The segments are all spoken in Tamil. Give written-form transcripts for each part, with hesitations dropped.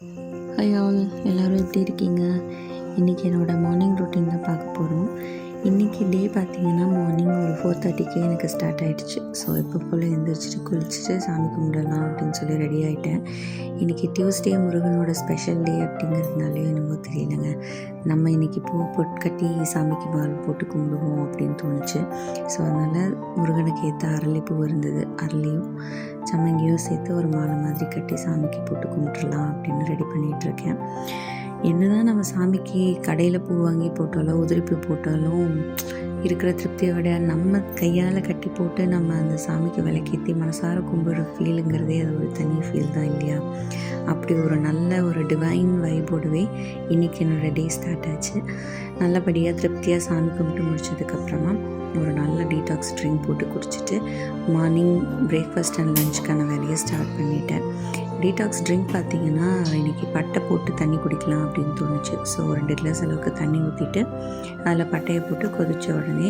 ஹாய் ஆல், எல்லோரும் எப்படி இருக்கீங்க? இன்றைக்கி என்னோடய மார்னிங் ரொட்டீன் தான் பார்க்க போகிறோம். இன்றைக்கி டே பார்த்திங்கன்னா மார்னிங் ஒரு 4:30க்கே எனக்கு ஸ்டார்ட் ஆகிடுச்சு. ஸோ இப்போ போல் எழுந்திரிச்சிட்டு குளிச்சுட்டு சாமி கும்பிடலாம் அப்படின்னு சொல்லி ரெடி ஆகிட்டேன். இன்றைக்கி டியூஸ்டே முருகனோட ஸ்பெஷல் டே அப்படிங்கிறதுனாலே என்னமோ தெரியலைங்க, நம்ம இன்றைக்கி பூ பொட்டு கட்டி சாமிக்கு மாலை போட்டு கும்பிடுவோம் அப்படின்னு தோணுச்சு. ஸோ அதனால் முருகனுக்கு ஏற்ற அரளிப்பூ இருந்தது, அரளியும் சம்மங்கியும் சேர்த்து ஒரு மாலை மாதிரி கட்டி சாமிக்கு போட்டு கும்பிட்டுடலாம் அப்படின்னு ரெடி பண்ணிகிட்ருக்கேன். என்ன தான் நம்ம சாமிக்கு கடையில் பூ வாங்கி போட்டாலும் உதிரிப்பூ போட்டாலும் இருக்கிற திருப்தியை விட நம்ம கையால் கட்டி போட்டு நம்ம அந்த சாமிக்கு விளக்கேற்றி மனசார கும்பிட்ற ஃபீலுங்கிறதே அது ஒரு தனி ஃபீல் தான் இல்லையா? அப்படி ஒரு நல்ல ஒரு டிவைன் வைபோடவே இன்றைக்கி என்னோடய டே ஸ்டார்ட் ஆச்சு. நல்லபடியாக திருப்தியாக சாமி கும்பிட்டு முடிச்சதுக்கப்புறமா ஒரு நல்ல டீடாக்ஸ் ட்ரிங்க் போட்டு குடிச்சிட்டு மார்னிங் பிரேக்ஃபாஸ்ட் அண்ட் லஞ்சுக்கான வேலையை ஸ்டார்ட் பண்ணிட்டேன். டீடாக்ஸ் ட்ரிங்க் பார்த்திங்கன்னா இன்றைக்கி பட்டை போட்டு தண்ணி குடிக்கலாம் அப்படின்னு தோணுச்சு. ஸோ 2 கிளாஸ் அளவுக்கு தண்ணி ஊற்றிட்டு அதில் பட்டையை போட்டு கொதித்த உடனே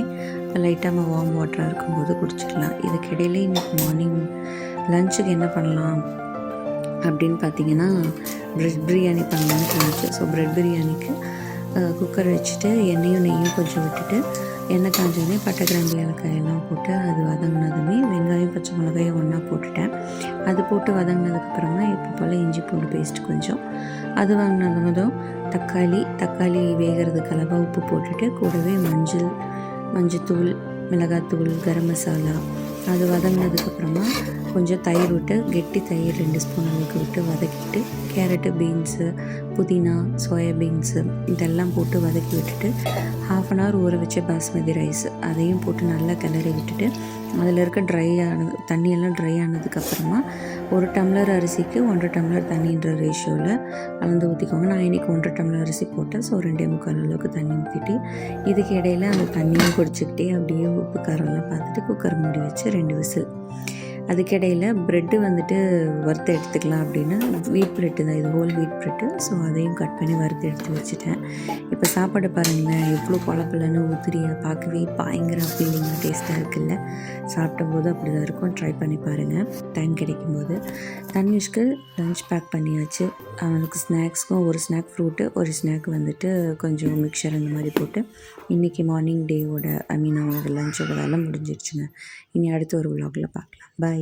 லைட்டாக வார்ம் வாட்டராக இருக்கும்போது குடிச்சிடலாம். இதுக்கிடையிலே இன்றைக்கி மார்னிங் லஞ்சுக்கு என்ன பண்ணலாம் அப்படின்னு பார்த்திங்கன்னா ப்ரெட் பிரியாணி பண்ணலான்னு தோணுச்சு. ஸோ ப்ரெட் பிரியாணிக்கு குக்கர் வச்சுட்டு எண்ணெயும் நெய்யும் கொஞ்சம் விட்டுட்டு எண்ணெய் காஞ்சோடனே பட்டை கிராம்பு ஏலக்காயெல்லாம் போட்டு அது வதங்கினதுமே வெங்காயம் பச்சை மிளகாயும் ஒன்றா போட்டுட்டேன். அது போட்டு வதங்கினதுக்கப்புறமா இப்போ போல் இஞ்சி பூண்டு பேஸ்ட் கொஞ்சம் அது வாங்கினதும் தக்காளி வேகிறதுக்கு அளவாக உப்பு போட்டுட்டு கூடவே மஞ்சத்தூள், மிளகாத்தூள், கரம் மசாலா அது வதங்கினதுக்கப்புறமா கொஞ்சம் தயிர் விட்டு கெட்டி தயிர் 2 ஸ்பூன் அளவுக்கு விட்டு வதக்கிட்டு கேரட்டு, பீன்ஸு, புதினா, சோயா பீன்ஸு இதெல்லாம் போட்டு வதக்கி விட்டுட்டு 1/2 அன் ஹவர் ஊற வச்ச பாஸ்மதி ரைஸ் அதையும் போட்டு நல்லா கிளறி விட்டுட்டு அதில் இருக்க தண்ணியெல்லாம் ட்ரை ஆனதுக்கப்புறமா 1 டம்ளர் அரிசிக்கு 1.5 டம்ளர் தண்ணின்ற ரேஷியோவில் கலந்து ஊற்றிக்கோங்க. நான் இன்றைக்கி 1.5 டம்ளர் அரிசி போட்டேன். ஸோ 2.25 அளவுக்கு தண்ணி ஊற்றிட்டு இதுக்கு இடையில் அந்த தண்ணியும் குடிச்சிக்கிட்டே அப்படியே உப்பு காரம்லாம் பார்த்துட்டு குக்கர் மூடி வச்சு 2 விசில். அதுக்கிடையில் ப்ரெட்டு வந்துட்டு வறுத்து எடுத்துக்கலாம் அப்படின்னு வீட் ப்ரெட்டு தான், இது ஹோல் வீட் ப்ரெட்டு. ஸோ அதையும் கட் பண்ணி வறுத்து எடுத்து வச்சுட்டேன். இப்போ சாப்பாடு பாருங்களேன், எவ்வளோ குழப்பலன்னு ஊத்திரியாக பார்க்கவே பயங்கர ஃபீலிங்காக டேஸ்ட்டாக இருக்குல்ல. சாப்பிடும்போது அப்படி தான் இருக்கும். ட்ரை பண்ணி பாருங்கள் டைம் கிடைக்கும்போது. தனிஷ்க்கு லஞ்ச் பேக் பண்ணியாச்சு. அவனுக்கு ஸ்நாக்ஸ்க்கும் ஒரு ஸ்நாக் ஃப்ரூட்டு, ஒரு ஸ்நாக் வந்துட்டு கொஞ்சம் மிக்சர் அந்த மாதிரி போட்டு இன்றைக்கி மார்னிங் டேவோட அவனோட லஞ்சோட வேலை முடிஞ்சிடுச்சுங்க. இனி அடுத்த ஒரு விலாகில் பார்க்கலாம். பாய்.